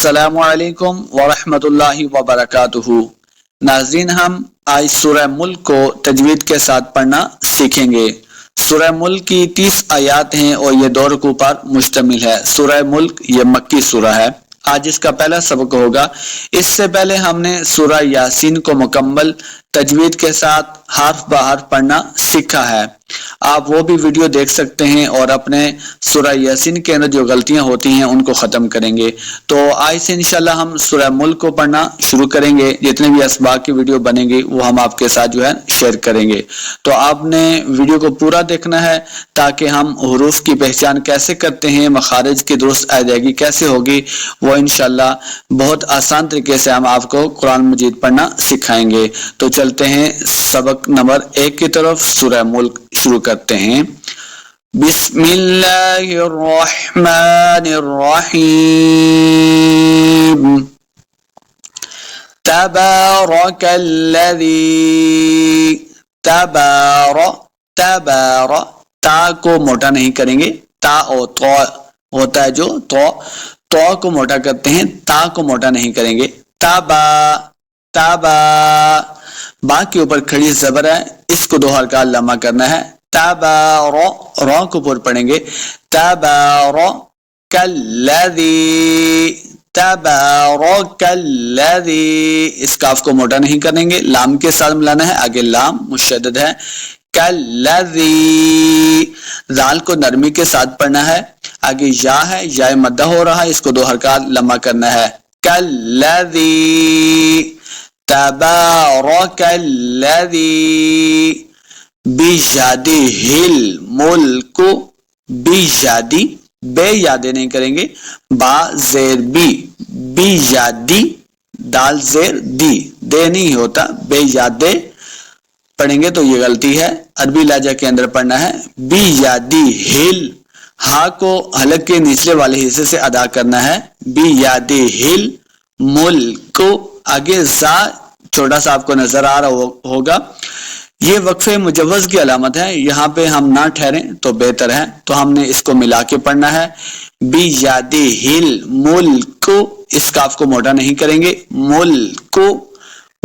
अस्सलामु अलैकुम वरहमतुल्लाहि वबरकातुहू। नाज़रीन, हम आज सूरह मुल्क को तजवीद के साथ पढ़ना सीखेंगे। सूरह मुल्क की 30 आयात हैं और ये 2 रुकू पर मुश्तमिल है। सूरह मुल्क ये मक्की सूरह है। आज इसका पहला सबक होगा। इससे पहले हमने सूरह यासीन को मुकम्मल तजवीद के साथ हर्फ ब हर्फ पढ़ना सीखा है। आप वो भी वीडियो देख सकते हैं और अपने सूरह यासीन के अंदर जो गलतियां होती हैं उनको ख़त्म करेंगे। तो आज से इंशाल्लाह हम सूरह मुल्क को पढ़ना शुरू करेंगे। जितने भी असबाक की वीडियो बनेंगे वो हम आपके साथ जो है शेयर करेंगे। तो आपने वीडियो को पूरा देखना है ताकि हम हुरूफ की पहचान कैसे करते हैं, मखारिज की दुरुस्त अदायगी कैसे होगी, वो इंशाल्लाह बहुत आसान तरीके से हम आपको कुरान मजीद पढ़ना सिखाएंगे। तो चलते हैं सबक नंबर 1 की तरफ। सूरह मुल्क शुरू करते हैं। बिस्मिल्लाहिर्रहमानिर्रहीम। तबारा ता को मोटा नहीं करेंगे। ता और तो होता है जो तो को मोटा करते हैं, ता को मोटा नहीं करेंगे। ताबा बा के ऊपर खड़ी जबर है, इसको 2 हरकत लम्बा करना है। तबारा रा को ऊपर पढ़ेंगे। तबारा कल्लज़ी इस काफ को मोटा नहीं करेंगे, लाम के साथ मिलाना है। आगे लाम मुशद्दद है। कल्लज़ी जाल को नरमी के साथ पढ़ना है। आगे या है, या मद्दा हो रहा है, इसको 2 हरकत लम्बा करना है। कल्लज़ी तबारकल्लज़ी बियदिहिल मुल्कु। बियदी बे यादे नहीं करेंगे, बा जेर बी यादी, दाल जेर दी, दे नहीं होता, बे यादे पढ़ेंगे तो ये गलती है। अरबी लहजा के अंदर पढ़ना है। बियदिहिल हा को हलक के निचले वाले हिस्से से अदा करना है। बियदिहिल मुल्कु। आगे जा छोटा सा आपको नजर आ रहा होगा, ये वक्फे मुजव्वज की अलामत है। यहाँ पे हम ना ठहरें तो बेहतर है, तो हमने इसको मिला के पढ़ना है। बियदिहिल मुल्कु, इस काफ को मोटा नहीं करेंगे। मुल्कु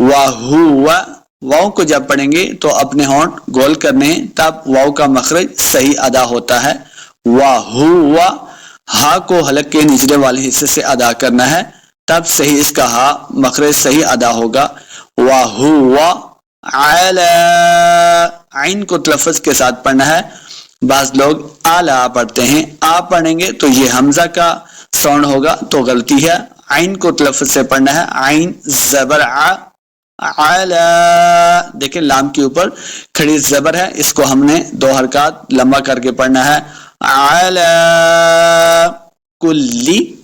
वहुवा, वाव को जब पढ़ेंगे तो अपने होंठ गोल करने हैं, तब वाव का मखरज सही अदा होता है। वहुवा हा को हलक के निचले वाले हिस्से से अदा करना है, तब सही इसका हा मखरज सही अदा होगा। वहुवा आला, आइन को तलफ़्फ़ुज़ के साथ पढ़ना है। बाज़ लोग आला पढ़ते हैं, आप पढ़ेंगे तो ये हमजा का साउंड होगा, तो गलती है। आइन को तलफ़्फ़ुज़ से पढ़ना है। आइन ज़बर आला, देखिए लाम के ऊपर खड़ी ज़बर है, इसको हमने 2 हरकत लंबा करके पढ़ना है। आला कुल्ली,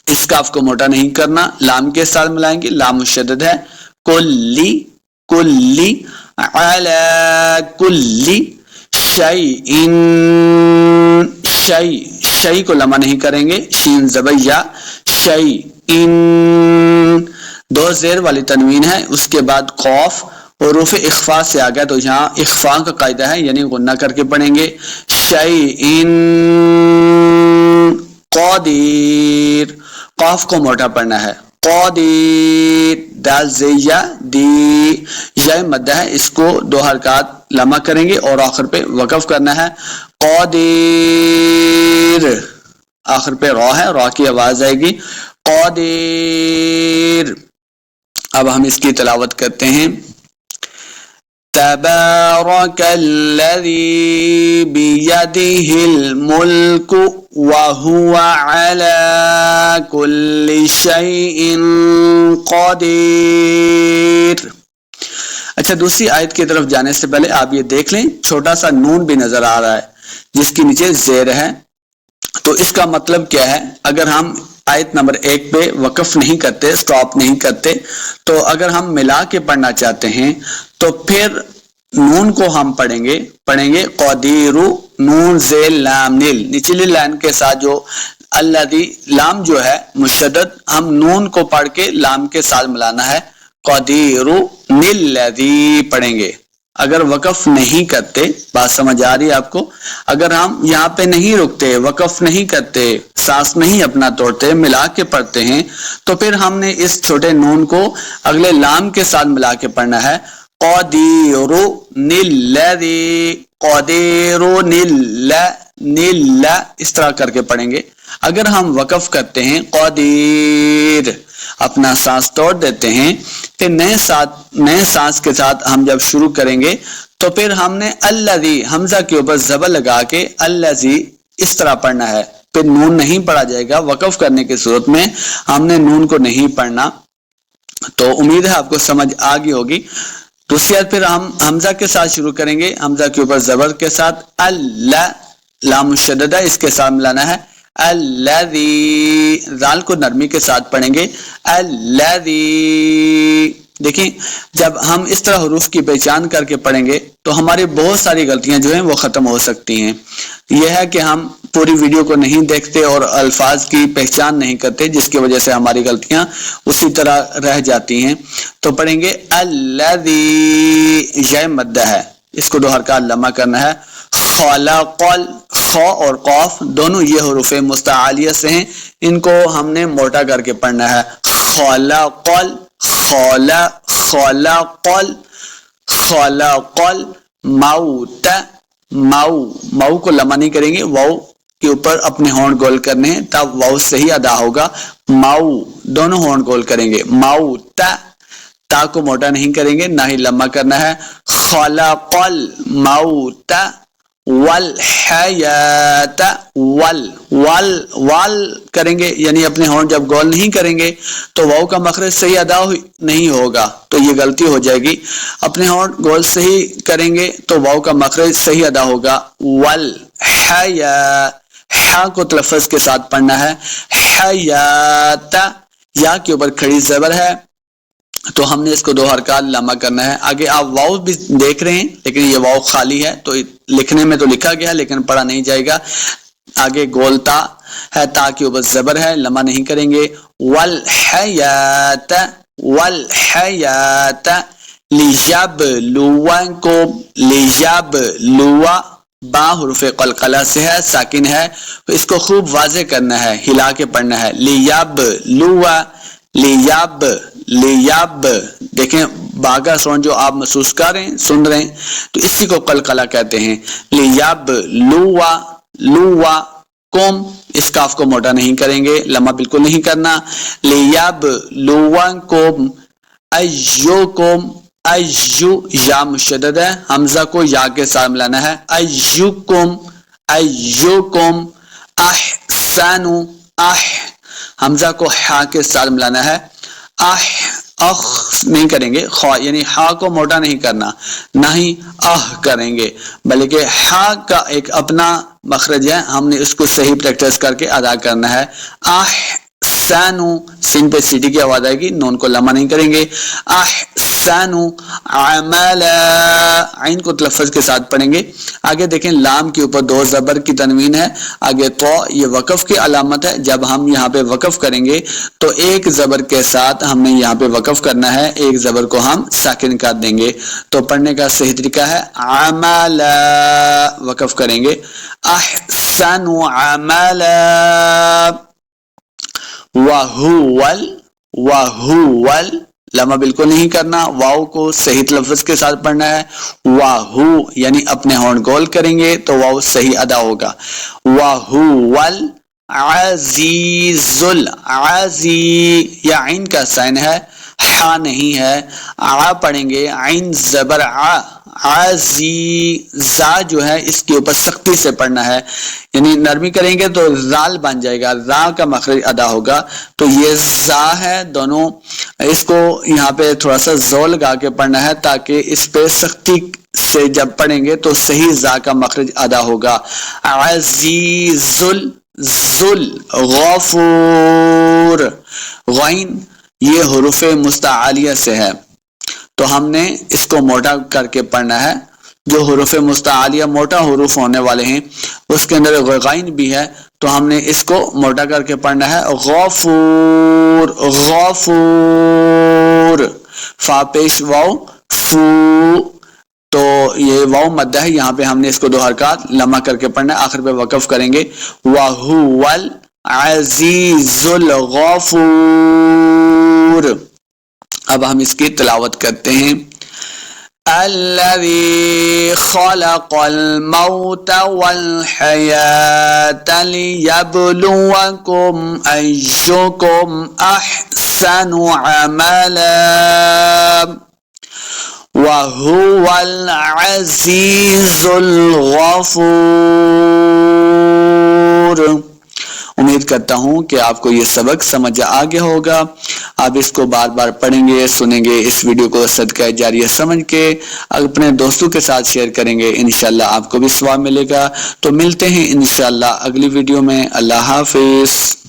इस काफ को मोटा नहीं करना, लाम के साथ मिलाएंगे, लाम मुशद्दद है। कुल्ली कुल्ली अला कुल्ली शैइन, शै को लम्बा नहीं करेंगे, शीन ज़बैया शैइन। 2 ज़ेर वाली तनवीन है, उसके बाद खौफ और रूफ़े इख्फा से आ गया, तो यहाँ इख्फा का कायदा है, यानी गुन्ना करके पढ़ेंगे। शैइन क़दीर, कौफ को मोटा पढ़ना है। क़दीर दाल ज़ेया दी, या मद्दा है, इसको 2 हरकत लम्बा करेंगे और आखिर पे वक़फ़ करना है। क़दीर, आखिर पे रा है, रा की आवाज आएगी। क़दीर। अब हम इसकी तिलावत करते हैं। तबारकल्लज़ी बियदिहिल मुल्कु वहुवा अला कुल्लि शैइन क़दीर। अच्छा, दूसरी आयत की तरफ जाने से पहले आप ये देख लें, छोटा सा नून भी नजर आ रहा है जिसके नीचे ज़ेर है, तो इसका मतलब क्या है? अगर हम आयत नंबर 1 पे वक़फ़ नहीं करते, स्टॉप नहीं करते, तो अगर हम मिला के पढ़ना चाहते हैं तो फिर नून को हम पढ़ेंगे क़दीरु, नून ज़ेल लाम नील, निचली लाइन के साथ जो अल्लज़ी लाम जो है मुशद्दद, हम नून को पढ़ के लाम के साथ मिलाना है। क़दीरु निल्लज़ी पढ़ेंगे। अगर वक़फ़ नहीं करते, बात समझ आ रही है आपको, अगर हम यहाँ पे नहीं रुकते, वक़फ़ नहीं करते, सांस नहीं अपना तोड़ते, मिला के पढ़ते हैं, तो फिर हमने इस छोटे नून को अगले लाम के साथ मिला के पढ़ना है। क़दीरु निल्लज़ी, क़दीरु निल्ला, इस तरह करके पढ़ेंगे। अगर हम वक़फ़ करते हैं क़दीर, अपना सांस तोड़ देते हैं, फिर नए सांस के साथ हम जब शुरू करेंगे तो फिर हमने अल्लज़ी हमजा के ऊपर ज़बर लगा के अल्लज़ी इस तरह पढ़ना है, फिर नून नहीं पढ़ा जाएगा। वक़फ़ करने की सूरत में हमने नून को नहीं पढ़ना। तो उम्मीद है आपको समझ आ गई होगी। दूसरी बात, फिर हम हमजा के साथ शुरू करेंगे, हमजा के ऊपर ज़बर के साथ अल्ला, लाम मुशद्ददा इसके साथ मिलाना है, अल्लज़ी, जाल को नरमी के साथ पढ़ेंगे, अल्लज़ी। देखिए, जब हम इस तरह हुरूफ की पहचान करके पढ़ेंगे तो हमारी बहुत सारी गलतियां जो हैं वो खत्म हो सकती हैं। यह है कि हम पूरी वीडियो को नहीं देखते और अल्फाज की पहचान नहीं करते, जिसकी वजह से हमारी गलतियां उसी तरह रह जाती हैं। तो पढ़ेंगे अल्लज़ी, यह मद्द है, इसको दो हरकत लम्मा करना है। खलक़ल, ख और क़ाफ दोनों ये हुरूफ मुस्तआलिया से हैं, इनको हमने मोटा करके पढ़ना है। खलक़ल, खलक़ल, खलक़ल मौत, माऊ को लम्मा नहीं करेंगे, वाऊ के ऊपर अपने होंठ गोल करने हैं, तब वाऊ सही अदा होगा। माऊ, दोनों होंठ गोल करेंगे। मौत, ता को मोटा नहीं करेंगे, ना ही लम्मा करना है। खलक़ल मौत वल हयात, वल करेंगे, यानी अपने होंठ जब गोल नहीं करेंगे तो वाव का मखरज सही अदा नहीं होगा, तो ये गलती हो जाएगी। अपने होंठ गोल सही करेंगे तो वाव का मखरज सही अदा होगा। वल हया, हा को तलफ़्फ़ुज़ के साथ पढ़ना है। हयात, या के ऊपर खड़ी ज़बर है, तो हमने इसको दो हरकत लम्मा करना है। आगे आप वाव भी देख रहे हैं, लेकिन ये वाव खाली है, तो लिखने में तो लिखा गया लेकिन पढ़ा नहीं जाएगा। आगे गोलता है, ता के ऊपर ज़बर है, लम्मा नहीं करेंगे। वल हयात, वल हयात लियब्लुवकुम, लियब्लुवा, बा हुरूफ़े क़लक़ला से है, साकिन है, तो इसको खूब वाज़े करना है, हिला के पढ़ना है। लियब्लुवा, लियाब, देखें बागा साउंड जो आप महसूस कर रहे हैं, सुन रहे हैं, तो इसी को कलकला कहते हैं। लियाब लुवा, लुवा कोम, इस काफ को मोटा नहीं करेंगे, लम्मा बिल्कुल नहीं करना। लियाब लुवा कोम, अय्यो कोम, अय्यु, या मुशद्दद है, हमजा को या के साथ मिलाना है। अय्युकुम, अय्युकुम, अहसानु, अह, हमजा को हा के साथ मिलाना है। अह, अख नहीं करेंगे, ख यानी हा को मोटा नहीं करना, ना ही अह करेंगे, बल्कि हा का एक अपना मखरज है, हमने उसको सही प्रैक्टिस करके अदा करना है। अहसानु, सिन पे सीटी की आवाज आएगी, नून को लम्मा नहीं करेंगे। अहसानु अमला, आइन को तलफ़्फ़ुज़ के साथ पढ़ेंगे। आगे देखें, लाम के ऊपर दो ज़बर की तनवीन है, आगे तो, ये वक़फ़ की अलामत है। जब हम यहाँ पे वक़फ़ करेंगे तो एक ज़बर के साथ हमने यहाँ पे वक़फ़ करना है, एक ज़बर को हम साकिन कर देंगे। तो पढ़ने का सही तरीका है अमला, वक़फ़ करेंगे। अहसनु अमला, वहुवल, वहुवल, लम्मा बिल्कुल नहीं करना, वाव को सही तलफ़्फ़ुज़ के साथ पढ़ना है। वाहू, यानी अपने होंठ गोल करेंगे तो वाव सही अदा होगा। वाहुवल अज़ीज़ुल, अज़ी, या आइन का साइन है, हा नहीं है, आ पढ़ेंगे, आइन ज़बर आ, आज़ीज़ा जो है इसके ऊपर सख्ती से पढ़ना है, यानी नरमी करेंगे तो जाल बन जाएगा, रा का मखरज अदा होगा। तो ये जा है, दोनों इसको यहाँ पे थोड़ा सा जोर लगा के पढ़ना है, ताकि इस पे सख्ती से जब पढ़ेंगे तो सही जा का मखरज अदा होगा। अज़ीज़ुल, जुल, गफूर, गैन ये हुरूफ़े मुस्तआलिया से है, तो हमने इसको मोटा करके पढ़ना है। जो हुरूफ़े मुस्तआलिया मोटा हुरूफ होने वाले हैं उसके अंदर गैन भी है, तो हमने इसको मोटा करके पढ़ना है। गफूर, गफूर, फा पेश वाव, फू, तो یہ واو مد ہے، یہاں پہ ہم نے اس کو 2 حرکات لمع کر کے پڑھنا ہے، آخر پہ وقف کریں گے وَهُوَ الْعَزِيزُ الْغَفُورُ۔ اب ہم اس کی تلاوت کرتے ہیں الذي خلق الموت والحياة ليبلوكم أيكم أحسن عملا وهو العزيز الغفور۔ امید کرتا ہوں کہ آپ کو یہ سبق سمجھ آ گیا ہوگا۔ آپ اس کو بار بار پڑھیں گے، سنیں گے، اس ویڈیو کو صدقہ جاریہ سمجھ کے اپنے دوستوں کے ساتھ شیئر کریں گے، انشاءاللہ آپ کو بھی ثواب ملے گا۔ تو ملتے ہیں انشاءاللہ اگلی ویڈیو میں۔ اللہ حافظ۔